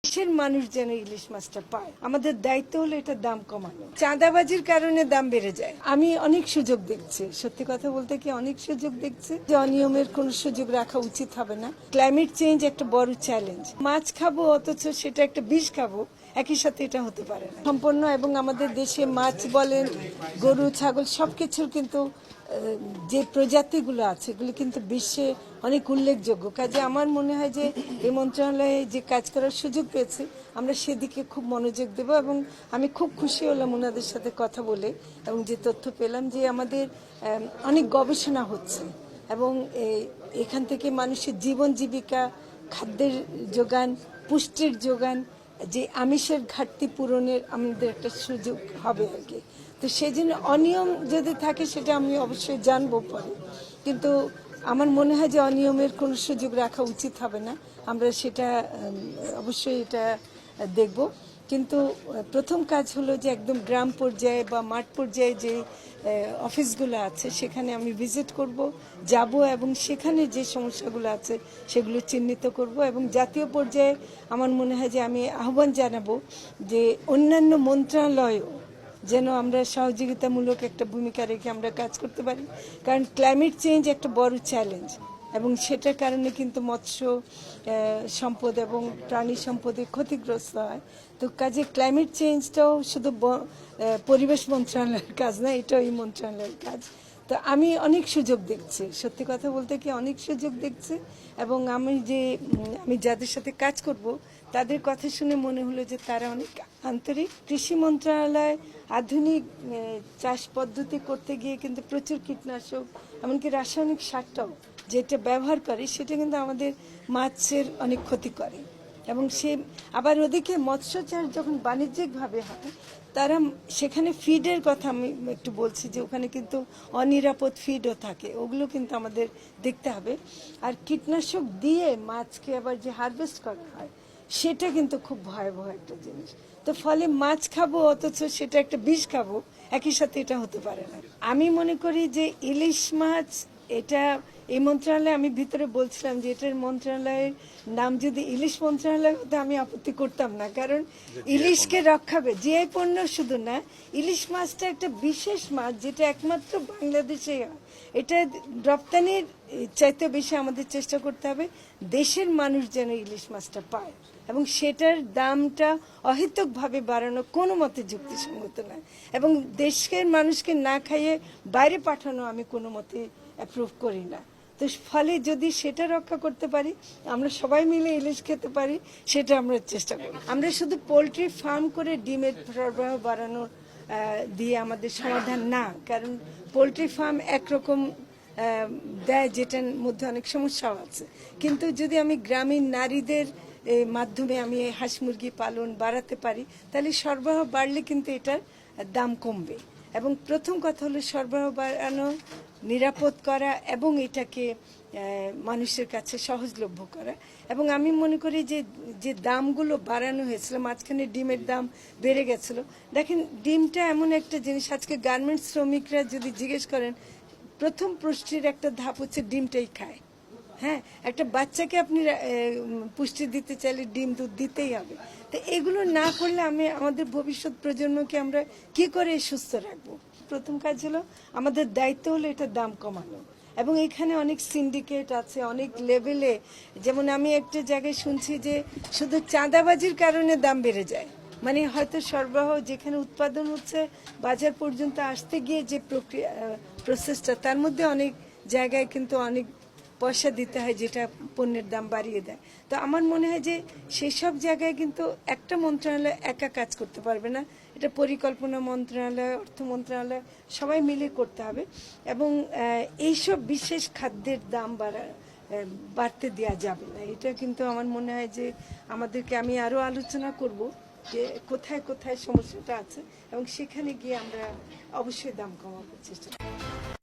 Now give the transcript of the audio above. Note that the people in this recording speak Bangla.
দেশের মানুষ যেন ইলিশ মাছটা পায়। আমাদের দায়িত্ব হলো এটা দাম কমানো। চাঁদাবাজির কারণে দাম বেড়ে যায়। আমি অনেক সুযোগ দেখছি, সত্যি কথা বলতে কি অনেক সুযোগ দেখছি যে অনিয়মের কোনো সুযোগ রাখা উচিত হবে না। ক্লাইমেট চেঞ্জ একটা বড় চ্যালেঞ্জ। মাছ খাবো অথচ সেটা একটা বিষ খাবো, একই সাথে এটা হতে পারে না। সম্পন্ন এবং আমাদের দেশে মাছ বলেন, গরু ছাগল সবকিছুর কিন্তু যে প্রজাতিগুলো আছে এগুলো কিন্তু বিশ্বে অনেক উল্লেখযোগ্য। কাজে আমার মনে হয় যে এই মন্ত্রণালয়ে যে কাজ করার সুযোগ পেয়েছি আমরা সেদিকে খুব মনোযোগ দেব। এবং আমি খুব খুশি হলাম ওনাদের সাথে কথা বলে এবং যে তথ্য পেলাম যে আমাদের অনেক গবেষণা হচ্ছে এবং এখান থেকে মানুষের জীবন জীবিকা, খাদ্যের যোগান, পুষ্টির যোগান, যে আমিষের ঘাটতি পূরণের আমাদের একটা সুযোগ হবে আর কি। তো সেই জন্য অনিয়ম যদি থাকে সেটা আমি অবশ্যই জানবো পরে, কিন্তু আমার মনে হয় যে অনিয়মের কোনো সুযোগ রাখা উচিত হবে না। আমরা সেটা অবশ্যই এটা দেখব। কিন্তু প্রথম কাজ হলো যে একদম গ্রাম পর্যায়ে বা মাঠ পর্যায়ে যে অফিসগুলো আছে সেখানে আমি ভিজিট করব, যাব এবং সেখানে যে সমস্যাগুলো আছে সেগুলো চিহ্নিত করব। এবং জাতীয় পর্যায়ে আমার মনে হয় যে আমি আহ্বান জানাবো যে অন্যান্য মন্ত্রণালয়ও যেন আমরা সহযোগিতামূলক একটা ভূমিকা রেখে আমরা কাজ করতে পারি। কারণ ক্লাইমেট চেঞ্জ একটা বড় চ্যালেঞ্জ এবং সেটার কারণে কিন্তু মৎস্য সম্পদ এবং প্রাণী সম্পদে ক্ষতিগ্রস্ত হয়। তো কাজে ক্লাইমেট চেঞ্জটাও শুধু পরিবেশ মন্ত্রণালয়ের কাজ না, এটাও এই মন্ত্রণালয়ের কাজ। তো আমি অনেক সুযোগ দেখছি, সত্যি কথা বলতে কি অনেক সুযোগ দেখছি। এবং আমি যাদের সাথে কাজ করব তাদের কথা শুনে মনে হলো যে তারা অনেক আন্তরিক। কৃষি মন্ত্রণালয় আধুনিক চাষ পদ্ধতি করতে গিয়ে কিন্তু প্রচুর কীটনাশক এমনকি রাসায়নিক সারটাও যেটা ব্যবহার করে সেটা কিন্তু আমাদের মাছের অনেক ক্ষতি করে। এবং সে আবার ওদিকে মৎস্য চাষ যখন বাণিজ্যিকভাবে হয় তারা সেখানে ফিডের কথা আমি একটু বলছি যে ওখানে কিন্তু অনিরাপদ ফিডও থাকে, ওগুলো কিন্তু আমাদের দেখতে হবে। আর কীটনাশক দিয়ে মাছকে আবার যে হারভেস্ট করা হয় সেটা কিন্তু খুব ভয়াবহ একটা জিনিস। তো ফলে মাছ খাবো অথচ সেটা একটা বিষ খাবো, একই সাথে এটা হতে পারে না। আমি মনে করি যে ইলিশ মাছ এটা এই মন্ত্রণালয়ে আমি ভিতরে বলছিলাম যে এটার মন্ত্রণালয়ের নাম যদি ইলিশ মন্ত্রণালয় হতো আমি আপত্তি করতাম না, কারণ ইলিশকে রক্ষাবে জিআই পণ্য শুধু না, ইলিশ মাছটা একটা বিশেষ মাছ যেটা একমাত্র বাংলাদেশে হয়। এটা রপ্তানির চাইতে বেশি আমাদের চেষ্টা করতে হবে দেশের মানুষ যেন ইলিশ মাছটা পায় এবং সেটার দামটা অহেতুকভাবে বাড়ানো কোনো মতে যুক্তিসঙ্গত নয়। এবং দেশের মানুষকে না খাইয়ে বাইরে পাঠানো আমি কোনো মতে অ্যাপ্রুভ করি না। তো ফলে যদি সেটা রক্ষা করতে পারি, আমরা সবাই মিলে ইলিশ খেতে পারি, সেটা আমরা চেষ্টা করি। আমরা শুধু পোলট্রি ফার্ম করে ডিমের সরবরাহ বাড়ানো দিয়ে আমাদের সমাধান না, কারণ পোলট্রি ফার্ম একরকম দেয় যেটার মধ্যে অনেক সমস্যাও আছে। কিন্তু যদি আমি গ্রামীণ নারীদের মাধ্যমে আমি হাঁস মুরগি পালন বাড়াতে পারি তাহলে সরবরাহ বাড়লে কিন্তু এটার দাম কমবে। এবং প্রথম কথা হলো সরবরাহ বাড়ানো, নিরাপদ করা এবং এটাকে মানুষের কাছে সহজলভ্য করা। এবং আমি মনে করি যে দামগুলো বাড়ানো হয়েছিল, মাঝখানে ডিমের দাম বেড়ে গেছিল। দেখেন ডিমটা এমন একটা জিনিস, আজকে গার্মেন্টস শ্রমিকরা যদি জিজ্ঞেস করেন প্রথম পুষ্টির একটা ধাপ হচ্ছে ডিমটাই খায়। হ্যাঁ, একটা বাচ্চাকে আপনি পুষ্টি দিতে চাইলে ডিম দুধ দিতেই হবে। তো এগুলো না করলে আমাদের ভবিষ্যৎ প্রজন্মকে আমরা কি করে সুস্থ রাখবো? প্রথম কাজ হলো আমাদের দায়িত্ব হলো এটা দাম কমানো। এবং এখানে অনেক সিন্ডিকেট আছে অনেক লেভেলে, যেমন আমি একটা জায়গায় শুনছি যে শুধু চাঁদাবাজির কারণে দাম বেড়ে যায়। মানে হয়তো সরবরাহ যেখানে উৎপাদন হচ্ছে বাজার পর্যন্ত আসতে গিয়ে যে প্রসেসটা তার মধ্যে অনেক জায়গায় কিন্তু অনেক পয়সা দিতে হয় যেটা পণ্যের দাম বাড়িয়ে দেয়। তো আমার মনে হয় যে সেসব জায়গায় কিন্তু একটা মন্ত্রণালয় একা কাজ করতে পারবে না, এটা পরিকল্পনা মন্ত্রণালয়, অর্থ মন্ত্রণালয় সবাই মিলে করতে হবে। এবং এইসব বিশেষ খাদ্যের দাম বাড়তে দেওয়া যাবে না, এটা কিন্তু আমার মনে হয় যে আমাদেরকে আমি আরও আলোচনা করব যে কোথায় কোথায় সমস্যাটা আছে এবং সেখানে গিয়ে আমরা অবশ্যই দাম কমানোর চেষ্টা করব।